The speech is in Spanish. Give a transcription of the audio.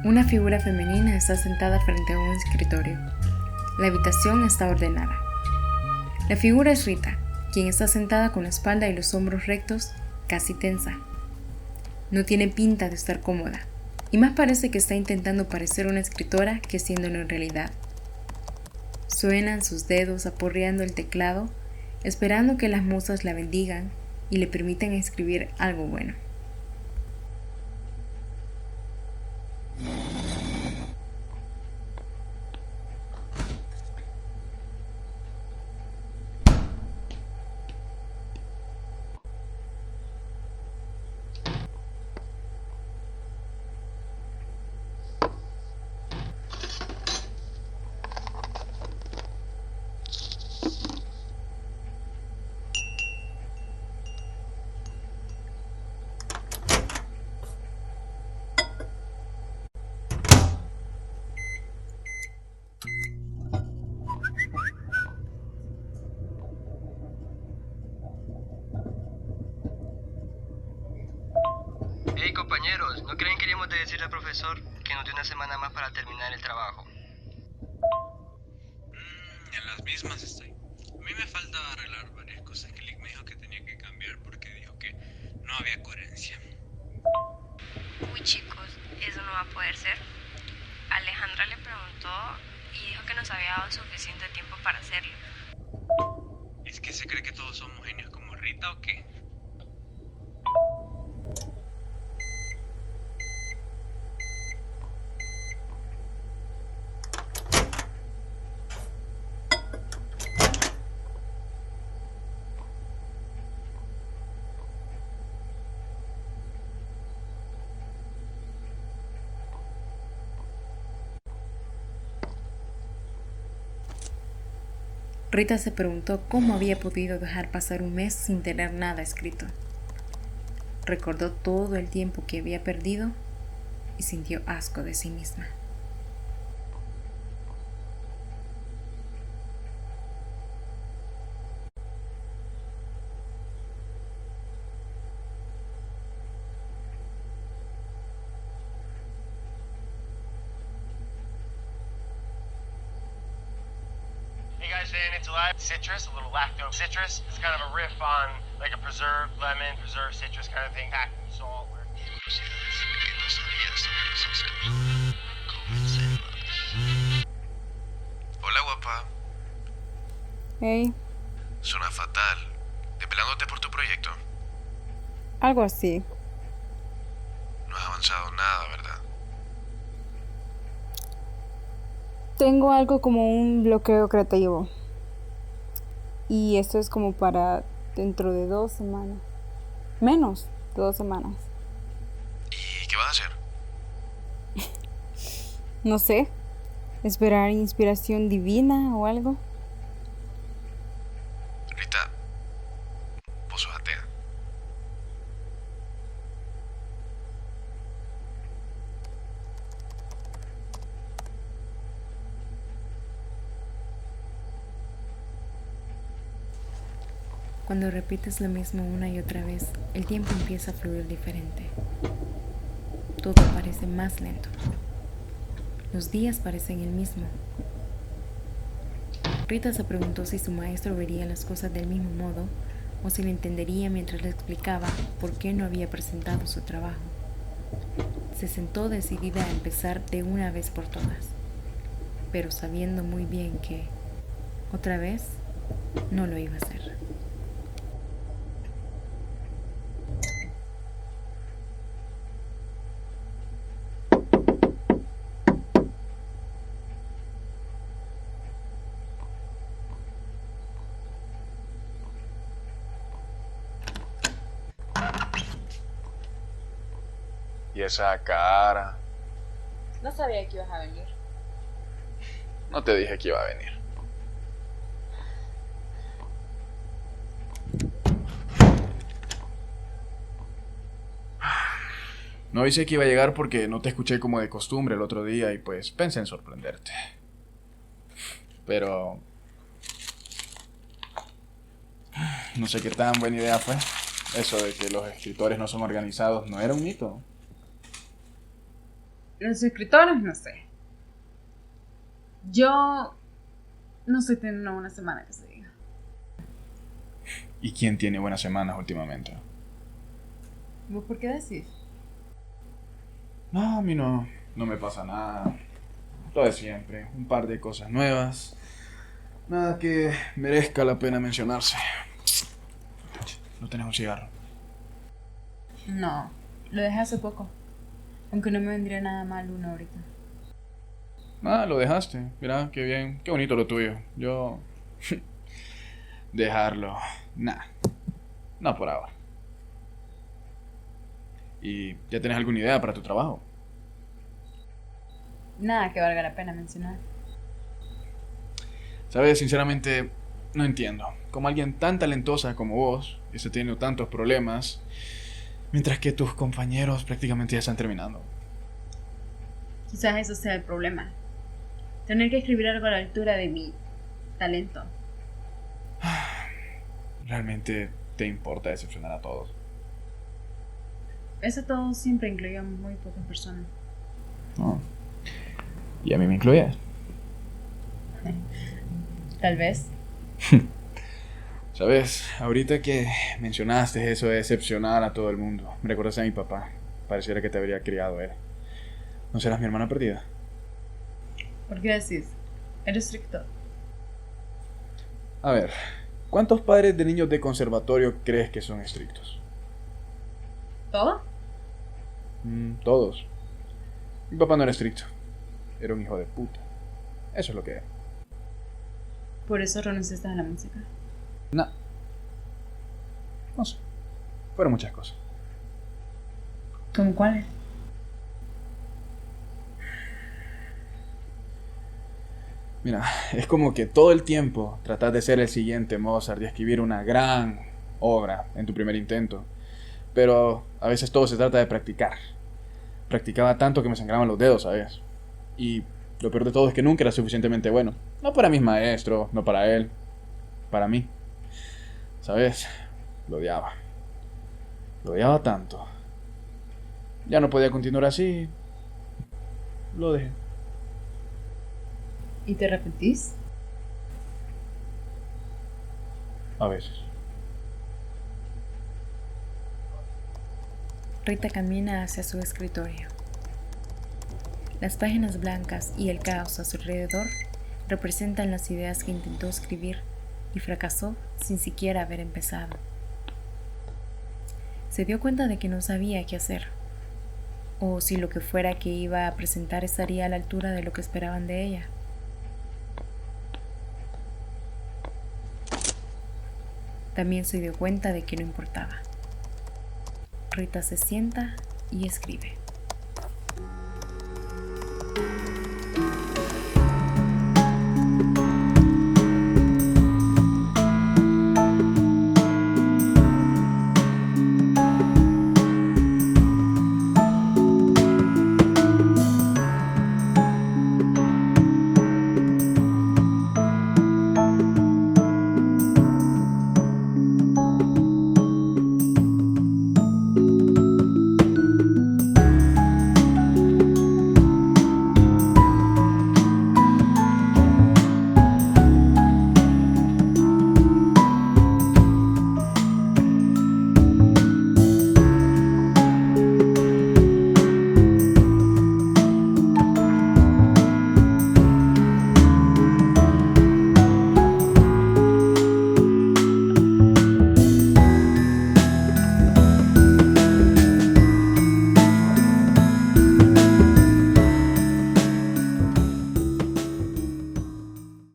Una figura femenina está sentada frente a un escritorio. La habitación está ordenada. La figura es Rita, quien está sentada con la espalda y los hombros rectos, casi tensa. No tiene pinta de estar cómoda, y más parece que está intentando parecer una escritora que siéndolo en realidad. Suenan sus dedos aporreando el teclado, esperando que las musas la bendigan y le permitan escribir algo bueno. Hey compañeros, ¿no creen que queríamos decirle al profesor que nos dé una semana más para terminar el trabajo? En las mismas estoy. A mí me falta arreglar varias cosas que Lick me dijo que tenía que cambiar porque dijo que no había coherencia. Uy chicos, eso no va a poder ser. Alejandra le preguntó y dijo que nos había dado suficiente tiempo para hacerlo. ¿Es que se cree que todos somos genios como Rita o qué? Rita se preguntó cómo había podido dejar pasar un mes sin tener nada escrito. Recordó todo el tiempo que había perdido y sintió asco de sí misma. Hey guys, and it's live citrus, a little lacto citrus. It's kind of a riff on like a preserved lemon, preserved citrus kind of thing, packed with salt. Curiosidades que no sabía sobre los Oscars. Comencemos. Hola guapa. Hey, Suena fatal. Desvelándote por tu proyecto. algo así. No has avanzado nada, ¿verdad? Tengo algo como un bloqueo creativo. Y esto es como para dentro de 2 semanas. Menos de 2 semanas. ¿Y qué vas a hacer? No sé. Esperar inspiración divina o algo. Rita, vos sos atea. Cuando repites lo mismo una y otra vez, el tiempo empieza a fluir diferente. Todo parece más lento. Los días parecen el mismo. Rita se preguntó si su maestro vería las cosas del mismo modo o si le entendería mientras le explicaba por qué no había presentado su trabajo. Se sentó decidida a empezar de una vez por todas, pero sabiendo muy bien que, otra vez, no lo iba a hacer. Y esa cara. No sabía que ibas a venir. No te dije que iba a venir. No avisé que iba a llegar porque no te escuché como de costumbre el otro día y pues pensé en sorprenderte. Pero... no sé qué tan buena idea fue. Eso de que los escritores no son organizados no era un mito. Los escritores, no sé. Yo no estoy teniendo una buena semana, que se diga. ¿Y quién tiene buenas semanas últimamente? ¿Vos por qué decís? No, a mí no me pasa nada. Lo de siempre, un par de cosas nuevas. Nada que merezca la pena mencionarse. ¿No tenés un cigarro? No, lo dejé hace poco. Aunque no me vendría nada mal uno ahorita. Ah, lo dejaste. Mira, qué bien, qué bonito lo tuyo. Yo... dejarlo. Nah, no por ahora. ¿Y ya tenés alguna idea para tu trabajo? Nada que valga la pena mencionar. Sabes, sinceramente, no entiendo. Como alguien tan talentosa como vos, que está teniendo tantos problemas, mientras que tus compañeros prácticamente ya están terminando. Quizás eso sea el problema. Tener que escribir algo a la altura de mi talento. ¿Realmente te importa decepcionar a todos? Eso todo siempre incluye a muy pocas personas. No. ¿Y a mí me incluyes? Tal vez. Sabes, ahorita que mencionaste eso de decepcionar a todo el mundo, me recordaste a mi papá. Pareciera que te habría criado él. ¿No serás mi hermana perdida? ¿Por qué decís? Eres estricto. A ver, ¿cuántos padres de niños de conservatorio crees que son estrictos? ¿Todo? Todos. Mi papá no era estricto. Era un hijo de puta. Eso es lo que era. Por eso renunciaste a la música. No. No sé. Fueron muchas cosas. ¿Cómo cuáles? Mira, es como que todo el tiempo tratas de ser el siguiente Mozart y escribir una gran obra en tu primer intento. Pero a veces todo se trata de practicar. Practicaba tanto que me sangraban los dedos, ¿sabes? Y lo peor de todo es que nunca era suficientemente bueno. No para mis maestros, no para él. Para mí. ¿Sabes? Lo odiaba. Lo odiaba tanto. Ya no podía continuar así. Lo dejé. ¿Y te arrepentís? A veces. Rita camina hacia su escritorio. Las páginas blancas y el caos a su alrededor representan las ideas que intentó escribir y fracasó sin siquiera haber empezado. Se dio cuenta de que no sabía qué hacer, o si lo que fuera que iba a presentar estaría a la altura de lo que esperaban de ella. También se dio cuenta de que no importaba. Rita se sienta y escribe.